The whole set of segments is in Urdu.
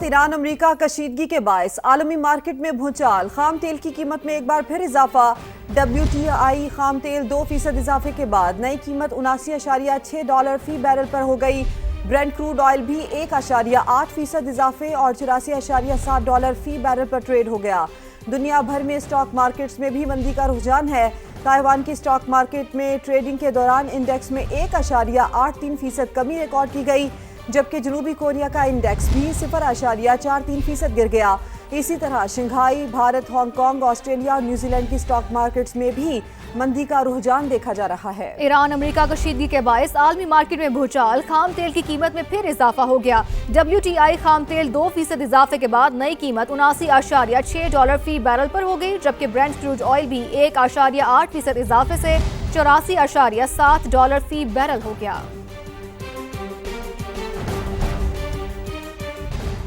ساتھ ایران امریکہ کشیدگی کے باعث عالمی مارکیٹ میں بھونچال، خام تیل کی قیمت میں ایک بار پھر اضافہ۔ WTI خام تیل 2% اضافے کے بعد نئی قیمت $79.6 فی بیرل پر ہو گئی۔ برنٹ کروڈ آئل بھی 1.8% اضافے اور $84.7 فی بیرل پر ٹریڈ ہو گیا۔ دنیا بھر میں اسٹاک مارکیٹس میں بھی مندی کا رجحان ہے۔ تائیوان کی اسٹاک مارکیٹ میں ٹریڈنگ کے دوران انڈیکس میں 1.83% کمی ریکارڈ کی گئی، جبکہ جنوبی کوریا کا انڈیکس بھی 0.43% گر گیا۔ اسی طرح Shanghai, Bharat, Hong Kong, Australia اور نیوزی لینڈ کی اسٹاک مارکیٹس میں بھی مندی کا رجحان دیکھا جا رہا ہے۔ ایران امریکہ کشیدگی کے باعث عالمی مارکیٹ میں بھونچال، خام تیل کی قیمت میں پھر اضافہ ہو گیا۔ WTI خام تیل 2% اضافے کے بعد نئی قیمت $79.6 فی بیرل پر ہو گئی، جبکہ برنٹ کروڈ آئل بھی 1.8% اضافے سے $84.7 فی بیرل ہو گیا۔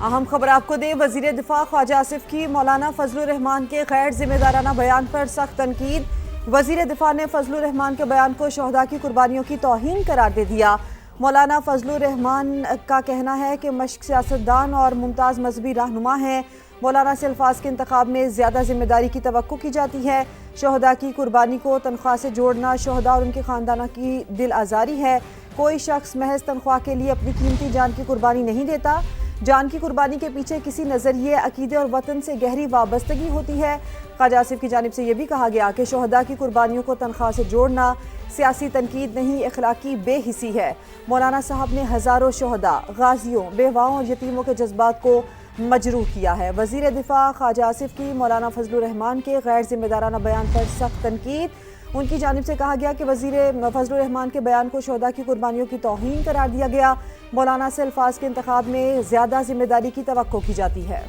اہم خبر آپ کو دیں، وزیر دفاع خواجہ آصف کی مولانا فضل الرحمان کے غیر ذمہ دارانہ بیان پر سخت تنقید۔ وزیر دفاع نے فضل الرحمان کے بیان کو شہداء کی قربانیوں کی توہین قرار دے دیا۔ مولانا فضل الرحمان کا کہنا ہے کہ مشق سیاستدان اور ممتاز مذہبی رہنما ہیں۔ مولانا سے الفاظ کے انتخاب میں زیادہ ذمہ داری کی توقع کی جاتی ہے۔ شہداء کی قربانی کو تنخواہ سے جوڑنا شہداء اور ان کے خاندانوں کی دل آزاری ہے۔ کوئی شخص محض تنخواہ کے لیے اپنی قیمتی جان کی قربانی نہیں دیتا۔ جان کی قربانی کے پیچھے کسی نظریے، عقیدے اور وطن سے گہری وابستگی ہوتی ہے۔ خواجہ آصف کی جانب سے یہ بھی کہا گیا کہ شہداء کی قربانیوں کو تنخواہ سے جوڑنا سیاسی تنقید نہیں، اخلاقی بے حسی ہے۔ مولانا صاحب نے ہزاروں شہداء، غازیوں، بیواؤں اور یتیموں کے جذبات کو مجروح کیا ہے۔ وزیر دفاع خواجہ آصف کی مولانا فضل الرحمان کے غیر ذمہ دارانہ بیان پر سخت تنقید۔ ان کی جانب سے کہا گیا کہ وزیر فضل الرحمان کے بیان کو شہداء کی قربانیوں کی توہین قرار دیا گیا۔ مولانا سے الفاظ کے انتخاب میں زیادہ ذمہ داری کی توقع کی جاتی ہے۔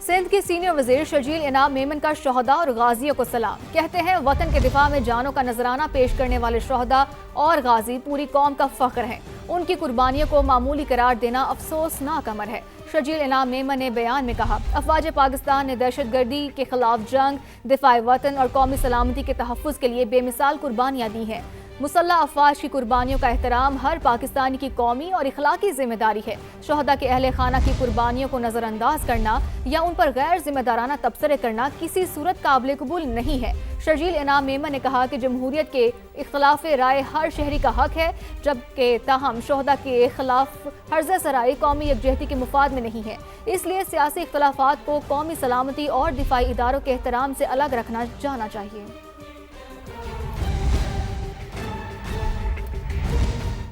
سندھ کے سینئر وزیر شرجیل انعام میمن کا شہداء اور غازیوں کو سلام۔ کہتے ہیں وطن کے دفاع میں جانوں کا نذرانہ پیش کرنے والے شہداء اور غازی پوری قوم کا فخر ہیں۔ ان کی قربانیوں کو معمولی قرار دینا افسوسناک امر ہے۔ شرجیل انعام میمن نے بیان میں کہا، افواج پاکستان نے دہشت گردی کے خلاف جنگ، دفاع وطن اور قومی سلامتی کے تحفظ کے لیے بے مثال قربانیاں دی ہیں۔ مسلح افواج کی قربانیوں کا احترام ہر پاکستانی کی قومی اور اخلاقی ذمہ داری ہے۔ شہداء کے اہل خانہ کی قربانیوں کو نظر انداز کرنا یا ان پر غیر ذمہ دارانہ تبصرے کرنا کسی صورت قابل قبول نہیں ہے۔ شرجیل انعام میمن نے کہا کہ جمہوریت کے اختلاف رائے ہر شہری کا حق ہے، جبکہ تاہم شہداء کے خلاف ہرز سرائی قومی یکجہتی کے مفاد میں نہیں ہے۔ اس لیے سیاسی اختلافات کو قومی سلامتی اور دفاعی اداروں کے احترام سے الگ رکھنا جانا چاہیے۔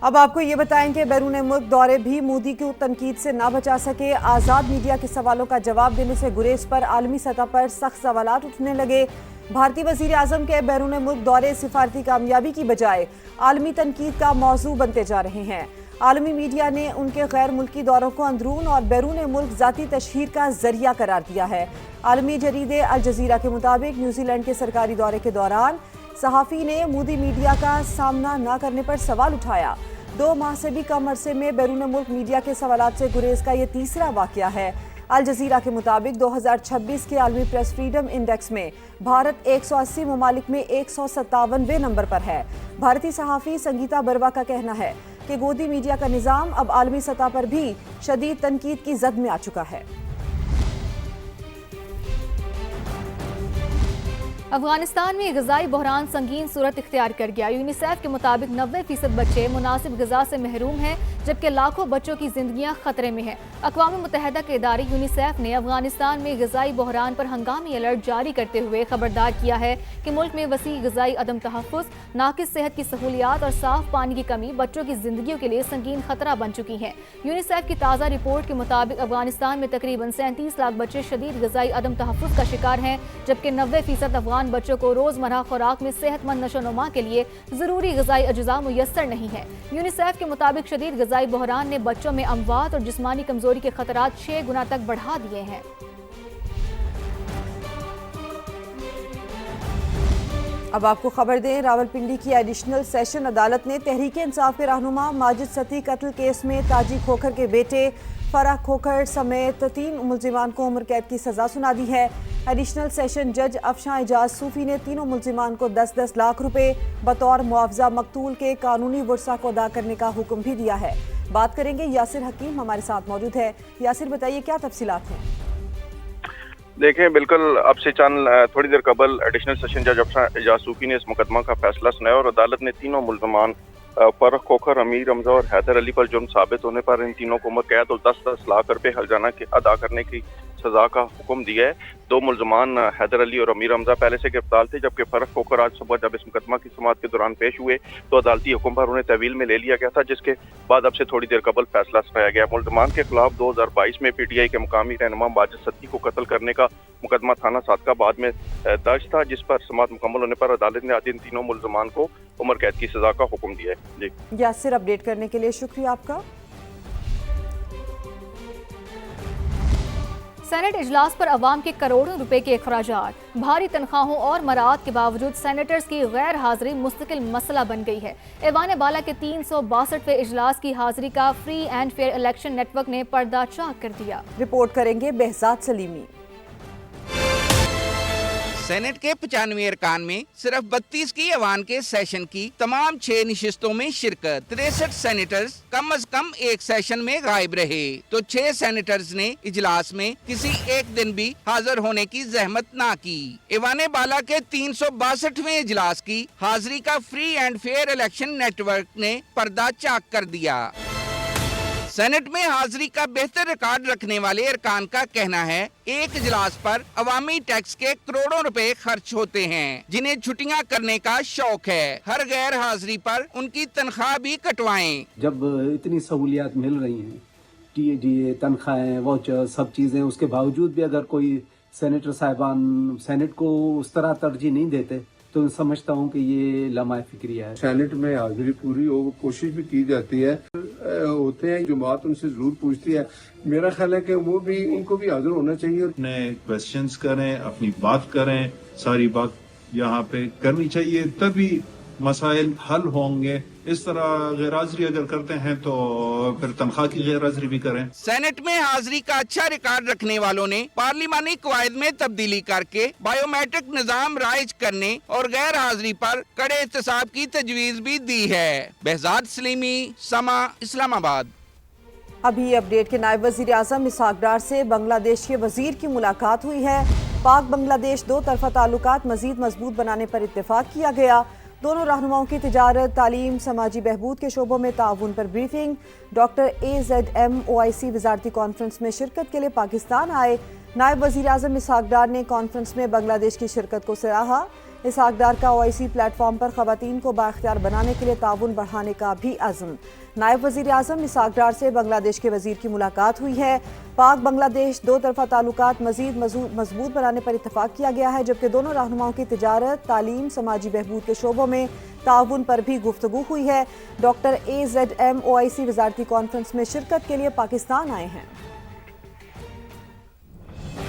اب آپ کو یہ بتائیں کہ بیرون ملک دورے بھی مودی کو تنقید سے نہ بچا سکے۔ آزاد میڈیا کے سوالوں کا جواب دینے سے گریز پر عالمی سطح پر سخت سوالات اٹھنے لگے۔ بھارتی وزیر اعظم کے بیرون ملک دورے سفارتی کامیابی کی بجائے عالمی تنقید کا موضوع بنتے جا رہے ہیں۔ عالمی میڈیا نے ان کے غیر ملکی دوروں کو اندرون اور بیرون ملک ذاتی تشہیر کا ذریعہ قرار دیا ہے۔ عالمی جریدے الجزیرہ کے مطابق نیوزی لینڈ کے سرکاری دورے کے دوران صحافی نے مودی میڈیا کا سامنا نہ کرنے پر سوال اٹھایا۔ 2 ماہ سے بھی کم عرصے میں بیرون ملک میڈیا کے سوالات سے گریز کا یہ تیسرا واقعہ ہے۔ الجزیرہ کے مطابق 2026 کے عالمی پریس فریڈم انڈیکس میں بھارت 180 ممالک میں 157ویں نمبر پر ہے۔ بھارتی صحافی سنگیتا بروا کا کہنا ہے کہ گودی میڈیا کا نظام اب عالمی سطح پر بھی شدید تنقید کی زد میں آ چکا ہے۔ افغانستان میں غذائی بحران سنگین صورت اختیار کر گیا۔ یونیسیف کے مطابق 90% بچے مناسب غذا سے محروم ہیں، جبکہ لاکھوں بچوں کی زندگیاں خطرے میں ہیں۔ اقوام متحدہ کے ادارے یونیسیف نے افغانستان میں غذائی بحران پر ہنگامی الرٹ جاری کرتے ہوئے خبردار کیا ہے کہ ملک میں وسیع غذائی عدم تحفظ، ناقص صحت کی سہولیات اور صاف پانی کی کمی بچوں کی زندگیوں کے لیے سنگین خطرہ بن چکی ہیں۔ یونیسیف کی تازہ رپورٹ کے مطابق افغانستان میں تقریباً 37 لاکھ بچے شدید غذائی عدم تحفظ کا شکار ہیں، جبکہ 90% افغان بچوں کو روزمرہ خوراک میں صحت مند نشو و نما کے لیے ضروری غذائی اجزاء میسر نہیں ہے۔ یونیسیف کے مطابق شدید غذائی بحران نے بچوں میں اموات اور جسمانی کمزوری کے خطرات 6 گنا تک بڑھا دیے ہیں۔ اب آپ کو خبر دیں، راولپنڈی کی ایڈیشنل سیشن عدالت نے تحریک انصاف کے رہنما ماجد ستی قتل کیس میں تاجی کھوکھر کے بیٹے فرح کھوکھر سمیت 3 ملزمان کو عمر قید کی سزا سنا دی ہے۔ ایڈیشنل سیشن جج افشاں اعجاز صوفی نے تینوں ملزمان کو 10-10 لاکھ روپے بطور معاوضہ مقتول کے قانونی ورثہ کو ادا کرنے کا حکم بھی دیا ہے۔ بات کریں گے، یاسر حکیم ہمارے ساتھ موجود ہے۔ یاسر، بتائیے کیا تفصیلات ہیں؟ دیکھیں، بالکل اب سے تھوڑی دیر قبل ایڈیشنل سیشن جج افشاں اعجاز صوفی نے اس مقدمہ کا فیصلہ سنایا اور عدالت نے تینوں ملزمان فرح کھوکھر، امیر حمزہ اور حیدر علی پر جرم ثابت ہونے پر ان تینوں کو عمر قید اور 10-10 لاکھ روپے ہرجانہ ادا کرنے کی سزا کا حکم دیا ہے۔ 2 ملزمان حیدر علی اور امیر حمزہ پہلے سے گرفتار تھے، جبکہ فرح کھوکھر آج صبح جب اس مقدمہ کی سماعت کے دوران پیش ہوئے تو عدالتی حکم پر انہیں تحویل میں لے لیا گیا تھا، جس کے بعد اب سے تھوڑی دیر قبل فیصلہ سنایا گیا۔ ملزمان کے خلاف 2022 میں پی ٹی آئی کے مقامی رہنما ماجد ستی کو قتل کرنے کا مقدمہ تھانہ صادقہ آباد میں درج تھا، جس پر سماعت مکمل ہونے پر عدالت نے آج ان تینوں ملزمان کو عمر قید کی سزا کا حکم دیا ہے۔ جی یاسر، اپڈیٹ کرنے کے لیے شکریہ آپ کا۔ سینٹ اجلاس پر عوام کے کروڑوں روپے کے اخراجات، بھاری تنخواہوں اور مراعات کے باوجود سینیٹرز کی غیر حاضری مستقل مسئلہ بن گئی ہے۔ ایوان بالا کے 362ویں اجلاس کی حاضری کا free and fair election network نے پردہ چاک کر دیا۔ رپورٹ کریں گے بہزاد سلیمی۔ سینٹ کے 95 ارکان میں صرف 32 کی ایوان کے سیشن کی تمام 6 نشستوں میں شرکت۔ 63 سینیٹرز کم از کم ایک سیشن میں غائب رہے تو 6 سینیٹرز نے اجلاس میں کسی ایک دن بھی حاضر ہونے کی زحمت نہ کی۔ ایوان بالا کے 362ویں اجلاس کی حاضری کا free and fair election network نے پردہ چاک کر دیا۔ سینٹ میں حاضری کا بہتر ریکارڈ رکھنے والے ارکان کا کہنا ہے ایک اجلاس پر عوامی ٹیکس کے کروڑوں روپے خرچ ہوتے ہیں، جنہیں چھٹیاں کرنے کا شوق ہے۔ ہر غیر حاضری پر ان کی تنخواہ بھی کٹوائیں۔ جب اتنی سہولیات مل رہی ہیں، ٹی اے ڈی اے، تنخواہیں، واؤچر، سب چیزیں، اس کے باوجود بھی اگر کوئی سینیٹر صاحبان سینٹ کو اس طرح ترجیح نہیں دیتے تو سمجھتا ہوں کہ یہ لمحہ فکریہ ہے۔ سینٹ میں حاضری پوری ہو، کوشش بھی کی جاتی ہے، ہوتے ہیں جماعت ان سے ضرور پوچھتی ہے۔ میرا خیال ہے کہ وہ بھی ان کو بھی حاضر ہونا چاہیے، اپنے کویسچنز کریں، اپنی بات کریں، ساری بات یہاں پہ کرنی چاہیے، تبھی مسائل حل ہوں گے۔ اس طرح غیر حاضری اگر کرتے ہیں تو پھر تنخواہ کی غیر حاضری بھی کریں۔ سینٹ میں حاضری کا اچھا ریکارڈ رکھنے والوں نے پارلیمانی قواعد میں تبدیلی کر کے بائیو میٹرک نظام رائج کرنے اور غیر حاضری پر کڑے احتساب کی تجویز بھی دی ہے۔ بہزاد سلیمی، سما، اسلام آباد۔ ابھی اپڈیٹ کے نائب وزیر اعظم اسحاق ڈار سے بنگلہ دیش کے وزیر کی ملاقات ہوئی ہے۔ پاک بنگلہ دیش 2 طرفہ تعلقات مزید مضبوط بنانے پر اتفاق کیا گیا۔ دونوں رہنماؤں کی تجارت، تعلیم، سماجی بہبود کے شعبوں میں تعاون پر بریفنگ۔ ڈاکٹر AZM OIC وزارتی کانفرنس میں شرکت کے لیے پاکستان آئے۔ نائب وزیر اعظم اسحاق ڈار نے کانفرنس میں بنگلہ دیش کی شرکت کو سراہا۔ اسحاق ڈار کا OIC پلیٹ فارم پر خواتین کو بااختیار بنانے کے لیے تعاون بڑھانے کا بھی عزم۔ نائب وزیر اعظم اسحاق ڈار سے بنگلہ دیش کے وزیر کی ملاقات ہوئی ہے۔ پاک بنگلہ دیش 2 طرفہ تعلقات مزید مضبوط بنانے پر اتفاق کیا گیا ہے، جبکہ دونوں رہنماؤں کی تجارت، تعلیم، سماجی بہبود کے شعبوں میں تعاون پر بھی گفتگو ہوئی ہے۔ ڈاکٹر AZM OIC وزارتی کانفرنس میں شرکت کے لیے پاکستان آئے ہیں۔